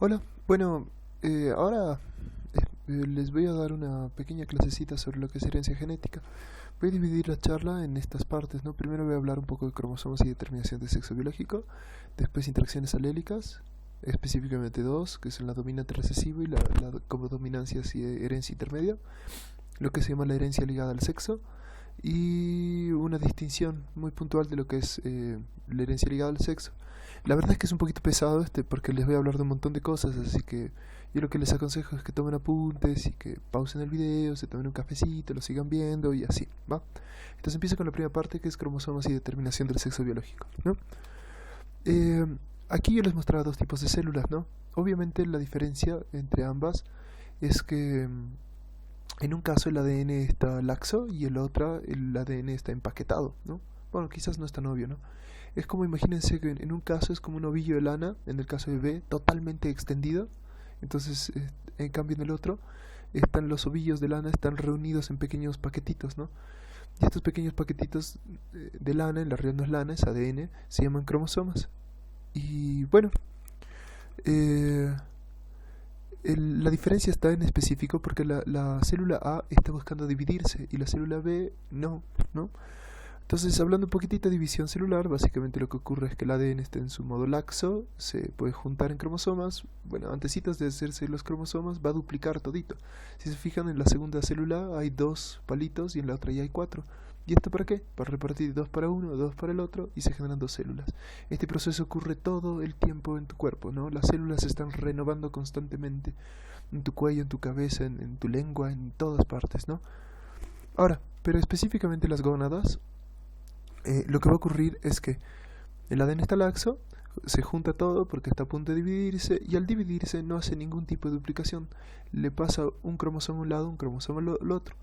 Hola, bueno, ahora les voy a dar una pequeña clasecita sobre lo que es herencia genética. Voy a dividir la charla en estas partes, ¿no? Primero voy a hablar un poco de cromosomas y determinación de sexo biológico, después interacciones alélicas, específicamente dos, que son la dominante recesiva y la codominancias y herencia intermedia, lo que se llama la herencia ligada al sexo, y una distinción muy puntual de lo que es la herencia ligada al sexo. La verdad es que es un poquito pesado porque les voy a hablar de un montón de cosas, así que yo lo que les aconsejo es que tomen apuntes y que pausen el video, se tomen un cafecito, lo sigan viendo y así, ¿va? Entonces empiezo con la primera parte, que es cromosomas y determinación del sexo biológico, ¿no? Eh, Aquí yo les mostraba dos tipos de células, ¿no? Obviamente la diferencia entre ambas es que en un caso el ADN está laxo y en el otro el ADN está empaquetado, ¿no? Bueno, quizás no es tan obvio, ¿no? Es como imagínense que en un caso es como un ovillo de lana, en el caso de B, totalmente extendido. Entonces, en cambio en el otro, están los ovillos de lana, están reunidos en pequeños paquetitos, ¿no? Y estos pequeños paquetitos de lana, en la realidad no es lana, es ADN, se llaman cromosomas. Y bueno, eh, la diferencia está en específico porque la célula A está buscando dividirse y la célula B no, ¿no? Entonces, hablando un poquitito de división celular, básicamente lo que ocurre es que el ADN está en su modo laxo, se puede juntar en cromosomas. Bueno, antecitos de hacerse los cromosomas, va a duplicar todito. Si se fijan, en la segunda célula hay dos palitos y en la otra ya hay cuatro. ¿Y esto para qué? Para repartir dos para uno, dos para el otro y se generan dos células. Este proceso ocurre todo el tiempo en tu cuerpo, ¿no? Las células se están renovando constantemente en tu cuello, en tu cabeza, en tu lengua, en todas partes, ¿no? Ahora, pero específicamente las gónadas, lo que va a ocurrir es que el ADN está laxo, se junta todo porque está a punto de dividirse y al dividirse no hace ningún tipo de duplicación. Le pasa un cromosoma a un lado, un cromosoma al otro.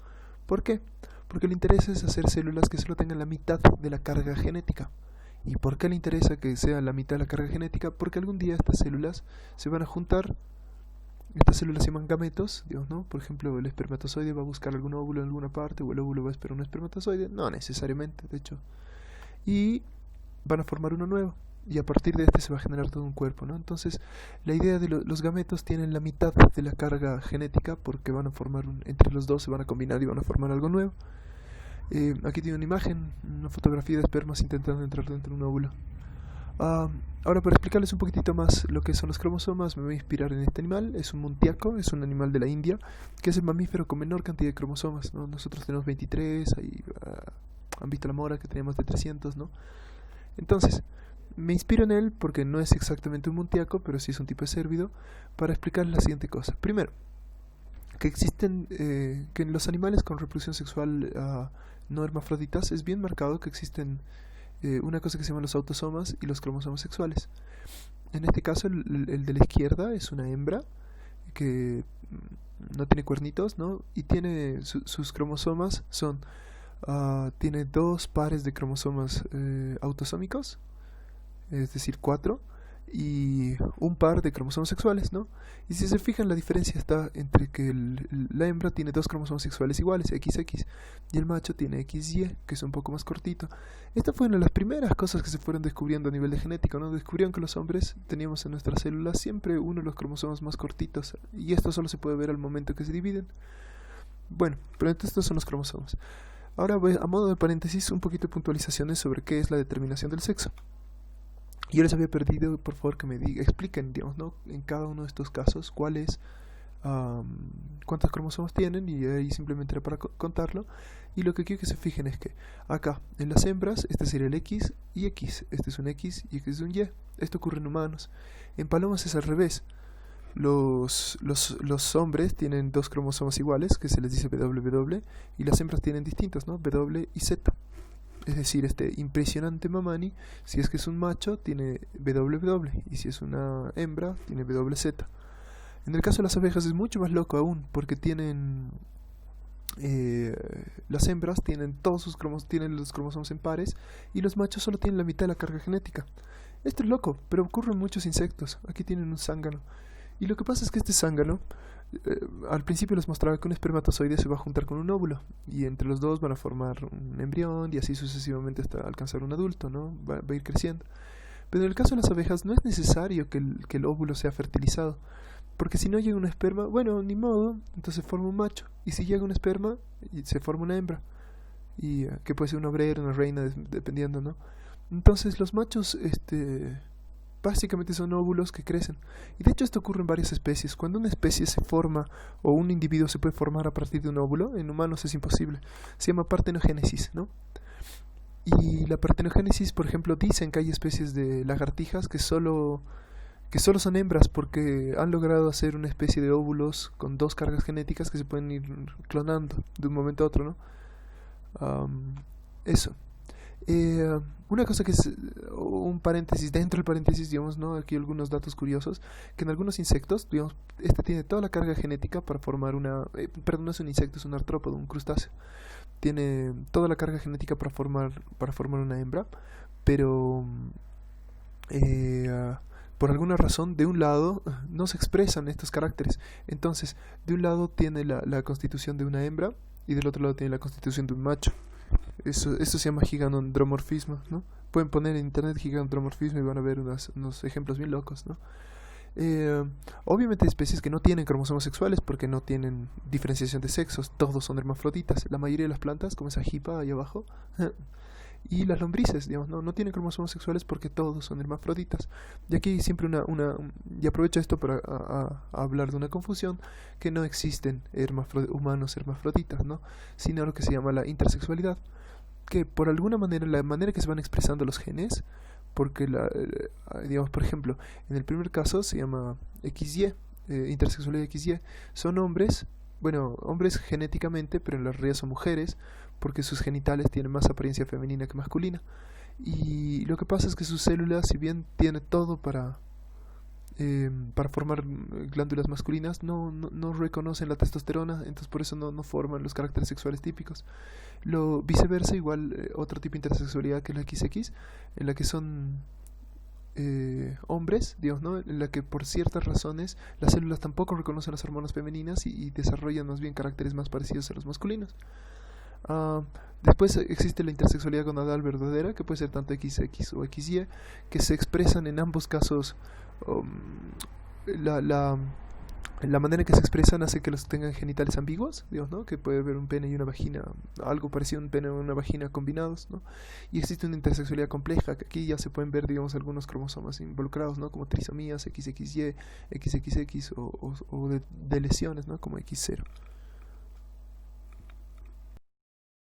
¿Por qué? Porque le interesa es hacer células que solo tengan la mitad de la carga genética. ¿Y por qué le interesa que sea la mitad de la carga genética? Porque algún día estas células se van a juntar. Estas células se llaman gametos, digamos, ¿no? Por ejemplo, el espermatozoide va a buscar algún óvulo en alguna parte o el óvulo va a esperar un espermatozoide. No necesariamente, de hecho. Y van a formar uno nuevo y a partir de este se va a generar todo un cuerpo, ¿no? Entonces, la idea de los gametos tienen la mitad de la carga genética porque van a formar entre los dos se van a combinar y van a formar algo nuevo. Aquí tiene una imagen, una fotografía de espermas intentando entrar dentro de un óvulo. Ah, Ahora, para explicarles un poquitito más lo que son los cromosomas, me voy a inspirar en este animal. Es un muntiaco, es un animal de la India, que es el mamífero con menor cantidad de cromosomas, ¿no? Nosotros tenemos 23, ahí han visto la mora que tenemos de 300, ¿no? Entonces, me inspiro en él porque no es exactamente un muntiaco, pero sí es un tipo de cérvido, para explicarles la siguiente cosa. Primero, que existen, que en los animales con reproducción sexual no hermafroditas es bien marcado que existen una cosa que se llama los autosomas y los cromosomas sexuales. En este caso, el de la izquierda es una hembra que no tiene cuernitos, ¿no? Y tiene sus cromosomas son tiene dos pares de cromosomas autosómicos, es decir, cuatro, y un par de cromosomas sexuales, ¿no? Y si se fijan, la diferencia está entre que la hembra tiene dos cromosomas sexuales iguales, XX, y el macho tiene XY, que es un poco más cortito. Esta fue una de las primeras cosas que se fueron descubriendo a nivel de genética, ¿no? Descubrieron que los hombres teníamos en nuestras células siempre uno de los cromosomas más cortitos, y esto solo se puede ver al momento que se dividen. Bueno, pero entonces estos son los cromosomas. Ahora, a modo de paréntesis, un poquito de puntualizaciones sobre qué es la determinación del sexo. Yo les había perdido, por favor, que me expliquen, digamos, ¿no? En cada uno de estos casos, cuántos cromosomas tienen, y ahí simplemente era para contarlo. Y lo que quiero que se fijen es que acá, en las hembras, este sería el X y X. Este es un X y este es un Y. Esto ocurre en humanos. En palomas es al revés. Los hombres tienen dos cromosomas iguales, que se les dice WW, y las hembras tienen distintos, ¿no? W y Z. Es decir, este impresionante mamani, si es que es un macho, tiene WW, y si es una hembra, tiene WZ. En el caso de las abejas es mucho más loco aún, porque tienen las hembras tienen tienen los cromosomas en pares y los machos solo tienen la mitad de la carga genética. Esto es loco, pero ocurre en muchos insectos. Aquí tienen un zángano. Y lo que pasa es que este zángano, al principio les mostraba que un espermatozoide se va a juntar con un óvulo y entre los dos van a formar un embrión y así sucesivamente hasta alcanzar un adulto, ¿no? Va a ir creciendo. Pero en el caso de las abejas no es necesario que el óvulo sea fertilizado, porque si no llega un esperma, bueno, ni modo, entonces forma un macho. Y si llega un esperma, se forma una hembra, y que puede ser una obrera, una reina, dependiendo, ¿no? Entonces los machos, básicamente son óvulos que crecen. Y de hecho esto ocurre en varias especies. Cuando una especie se forma o un individuo se puede formar a partir de un óvulo, en humanos es imposible. Se llama partenogénesis, ¿no? Y la partenogénesis, por ejemplo, dicen que hay especies de lagartijas que solo son hembras porque han logrado hacer una especie de óvulos con dos cargas genéticas que se pueden ir clonando de un momento a otro, ¿no? Eso. Una cosa que es un paréntesis, dentro del paréntesis, digamos, ¿no? Aquí algunos datos curiosos, que en algunos insectos, digamos, este tiene toda la carga genética para formar perdón, no es un insecto, es un artrópodo, un crustáceo. Tiene toda la carga genética para formar una hembra, pero por alguna razón, de un lado no se expresan estos caracteres. Entonces, de un lado tiene la constitución de una hembra y del otro lado tiene la constitución de un macho. Eso se llama giganodromorfismo, ¿no? Pueden poner en internet giganodromorfismo y van a ver unos ejemplos bien locos, ¿no? Obviamente hay especies que no tienen cromosomas sexuales porque no tienen diferenciación de sexos, todos son hermafroditas. La mayoría de las plantas, como esa jipa ahí abajo, y las lombrices, digamos, no tienen cromosomas sexuales porque todos son hermafroditas. Y aquí siempre y aprovecho esto para hablar de una confusión, que no existen humanos hermafroditas, ¿no? Sino lo que se llama la intersexualidad, que por alguna manera, la manera que se van expresando los genes, porque digamos, por ejemplo, en el primer caso se llama XY, intersexualidad XY, son hombres, bueno, hombres genéticamente, pero en la realidad son mujeres, porque sus genitales tienen más apariencia femenina que masculina. Y lo que pasa es que sus células, si bien tiene todo para formar glándulas masculinas, no reconocen la testosterona, entonces por eso no forman los caracteres sexuales típicos. Lo viceversa, igual otro tipo de intersexualidad que es la XX, en la que son hombres, digamos, ¿no? En la que por ciertas razones las células tampoco reconocen las hormonas femeninas y desarrollan más bien caracteres más parecidos a los masculinos. Ah, Después existe la intersexualidad gonadal verdadera, que puede ser tanto XX o XY, que se expresan en ambos casos. um, la, la, la manera en que se expresan hace que los tengan genitales ambiguos, digamos, ¿no? Que puede haber un pene y una vagina, algo parecido a un pene y una vagina combinados, ¿no? Y existe una intersexualidad compleja, que aquí ya se pueden ver, digamos, algunos cromosomas involucrados, ¿no? Como trisomías, XXY, XXX o de lesiones, ¿no? Como X0.